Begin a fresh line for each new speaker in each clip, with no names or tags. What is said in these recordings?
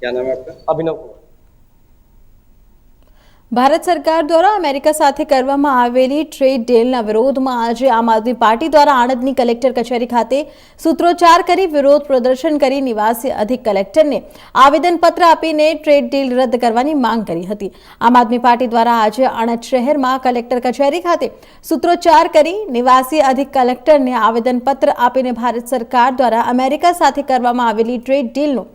क्या नाम है आपका?
अभिनव कुमार।
ભારત સરકાર દ્વારા અમેરિકા સાથે કરવામાં આવેલી ટ્રેડ ડીલના વિરોધમાં આજે આમ આદમી પાર્ટી દ્વારા આણંદની કલેક્ટર કચેરી ખાતે સૂત્રોચ્ચાર કરી વિરોધ પ્રદર્શન કરી નિવાસી અધિક કલેક્ટરને આવેદનપત્ર આપીને ટ્રેડ ડીલ રદ કરવાની માંગ કરી હતી। આમ આદમી પાર્ટી દ્વારા આજે આણંદ શહેરમાં કલેક્ટર કચેરી ખાતે સૂત્રોચ્ચાર કરી નિવાસી અધિક કલેક્ટરને આવેદનપત્ર આપીને ભારત સરકાર દ્વારા અમેરિકા સાથે કરવામાં આવેલી ટ્રેડ ડીલનો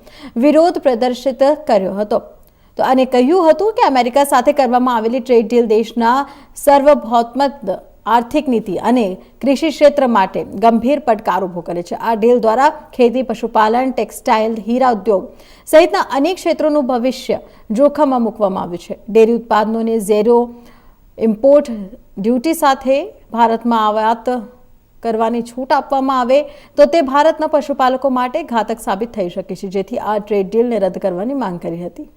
વિરોધ પ્રદર્શિત કર્યો હતો। તો આને કહ્યું હતું કે અમેરિકા સાથે કરવામાં આવેલી ટ્રેડ ડીલ દેશના સર્વભૌમત્વ આર્થિક નીતિ અને કૃષિ ક્ષેત્ર માટે ગંભીર પડકાર ઊભો કરે છે। આ ડીલ દ્વારા ખેતી, પશુપાલન, ટેક્સટાઇલ, હીરા ઉદ્યોગ સહિતના અનેક ક્ષેત્રોનું ભવિષ્ય જોખમમાં મૂકવામાં આવ્યું છે। ડેરી ઉત્પાદનોને ઝેરો ઇમ્પોર્ટ ડ્યુટી સાથે ભારતમાં આયાત કરવાની છૂટ આપવામાં આવે તો તે ભારતના પશુપાલકો માટે ઘાતક સાબિત થઈ શકે છે, જેથી આ ટ્રેડ ડીલને રદ કરવાની માંગ કરી હતી।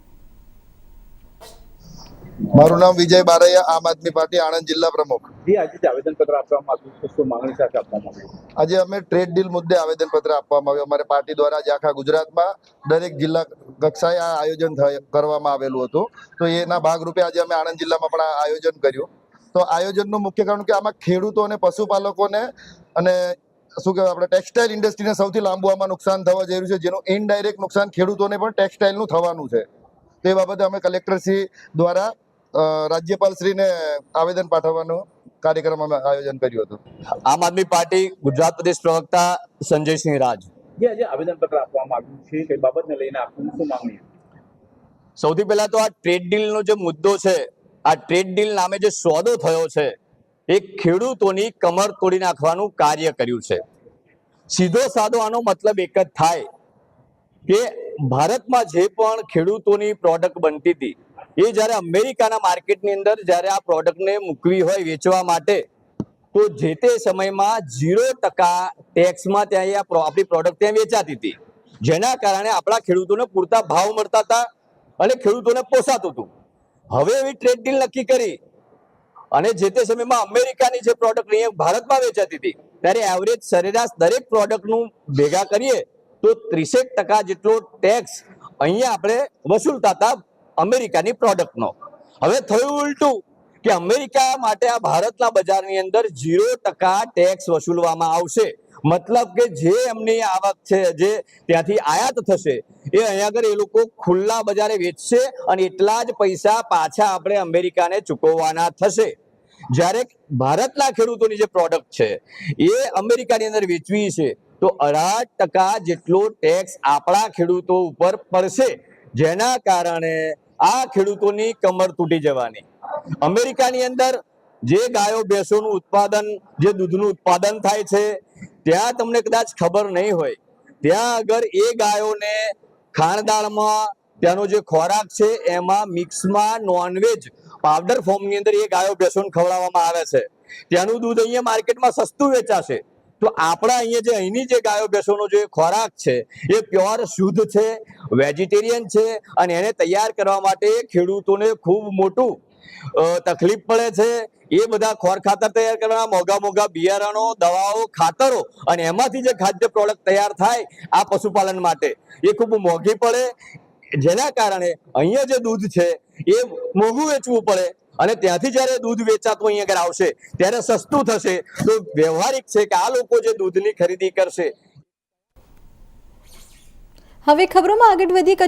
મારું નામ વિજય બારૈયા, આમ આદમી પાર્ટી આણંદ જિલ્લા પ્રમુખ।
जी, आज જે આવેદનપત્ર આપવામાં આવ્યું છે શું માંગણી સાથે આપવામાં આવ્યું?
આજે અમે ટ્રેડ ડીલ મુદ્દે આવેદનપત્ર આપવામાં આવ્યું। અમારી પાર્ટી દ્વારા આજે આખા ગુજરાતમાં દરેક જિલ્લા કક્ષાએ આ આયોજન કરવામાં આવેલું હતું, તો એના ભાગરૂપે આજે અમે આણંદ જિલ્લામાં પણ આ આયોજન કર્યું। તો આયોજનનું મુખ્ય કારણ કે આમાં ખેડૂતો અને પશુપાલકોને અને શું કહેવાય આપણે ટેક્સટાઇલ ઇન્ડસ્ટ્રીને સૌથી લાંબુ આમાં નુકસાન થવા જઈ રહ્યું છે, જેનું ઇનડાયરેક્ટ નુકસાન ખેડૂતોને પણ ટેક્સટાઇલનું થવાનું છે। તો એ બાબતે અમે કલેક્ટરશ્રી દ્વારા રાજ્યપાલશ્રીને આવેદન પાઠવવાનું કાર્યક્રમ અમે આયોજન કર્યું હતું।
આમ આદમી પાર્ટી ગુજરાત પ્રદેશ પ્રવક્તા સંજયસિંહ રાજ।
જે આજે આવેદનપત્ર આપવામાં આવ્યું છે કઈ બાબતને લઈને આપની શું માંગણી?
સૌથી પહેલા તો આ ટ્રેડ ડીલનો જે મુદ્દો છે, આ ટ્રેડ ડીલ નામે જે સોદો થયો છે એ ખેડૂતોની કમર તોડી નાખવાનું કાર્ય કર્યું છે। સીધો સાદો આનો મતલબ એક જ થાય કે ભારતમાં જે પણ ખેડૂતોની પ્રોડક્ટ બનતી હતી એ જ્યારે અમેરિકાના માર્કેટની અંદર જ્યારે આ પ્રોડક્ટને મૂકવી હોય વેચવા માટે, તો જે તે સમયમાં 0% ટેક્સમાં ત્યાં આપણી પ્રોડક્ટ ત્યાં વેચાતી હતી, જેના કારણે આપણા ખેડૂતોને પૂરતા ભાવ મળતા હતા અને ખેડૂતોને પોસાતું હતું। હવે એવી ટ્રેડ ડીલ નક્કી કરી અને જે તે સમયમાં અમેરિકાની જે પ્રોડક્ટ અહીંયા ભારતમાં વેચાતી હતી ત્યારે એવરેજ સરેરાશ દરેક પ્રોડક્ટનું ભેગા કરીએ તો 30% જેટલો ટેક્સ અહીંયા આપણે વસૂલતા હતા અમેરિકાની પ્રોડક્ટનો। હવે થયું ઉલટું કે અમેરિકા માટે આ ભારતના બજારની અંદર 0% ટેક્સ વસૂલવામાં આવશે, મતલબ કે જે એમની આવક છે જે ત્યાંથી આયાત થશે એ અહીંયા આગળ એ લોકો ખુલ્લા બજારે વેચશે અને એટલા જ પૈસા પાછા આપણે અમેરિકાને ચૂકવવાના થશે। જ્યારે ભારતના ખેડૂતોની જે પ્રોડક્ટ છે એ અમેરિકાની અંદર વેચવી છે તો 18% જેટલો ટેક્સ આપણા ખેડૂતો ઉપર પડશે, જેના કારણે આ ખેડૂતોની કમર તૂટી જવાની। અમેરિકાની અંદર જે ગાયો ભેંસોનું ઉત્પાદન, જે દૂધનું ઉત્પાદન થાય છે ત્યાં તમને કદાચ ખબર નહીં હોય, ત્યાં આગળ એ ગાયોને ખાણદાળમાં ત્યાંનો જે ખોરાક છે એમાં મિક્સમાં નોનવેજ પાવડર ફોર્મની અંદર એ ગાયો ભેંસોને ખવડાવવામાં આવે છે। ત્યાંનું દૂધ અહીંયા માર્કેટમાં સસ્તું વેચાશે, તો આપણા અહીંયા જે અહીંની જે ગાયો ભેંસોનો જે ખોરાક છે એ પ્યોર શુદ્ધ છે, વેજીટેરિયન છે અને એને તૈયાર કરવા માટે ખેડૂતોને ખૂબ મોટું તકલીફ પડે છે। એ બધા ખોર ખાતર તૈયાર કરવાના, મોંઘા મોંઘા બિયારણો, દવાઓ, ખાતરો અને એમાંથી જે ખાદ્ય પ્રોડક્ટ તૈયાર થાય આ પશુપાલન માટે એ ખૂબ મોંઘી પડે, જેના કારણે અહીંયા જે દૂધ છે એ મોંઘું વેચવું પડે અને ત્યાંથી જ્યારે દૂધ વેચાતું અહીંયા આગળ આવશે ત્યારે સસ્તું થશે। તો વ્યવહારિક છે કે આ લોકો જે દૂધની ખરીદી કરશે।
હવે ખબરોમાં આગળ વધી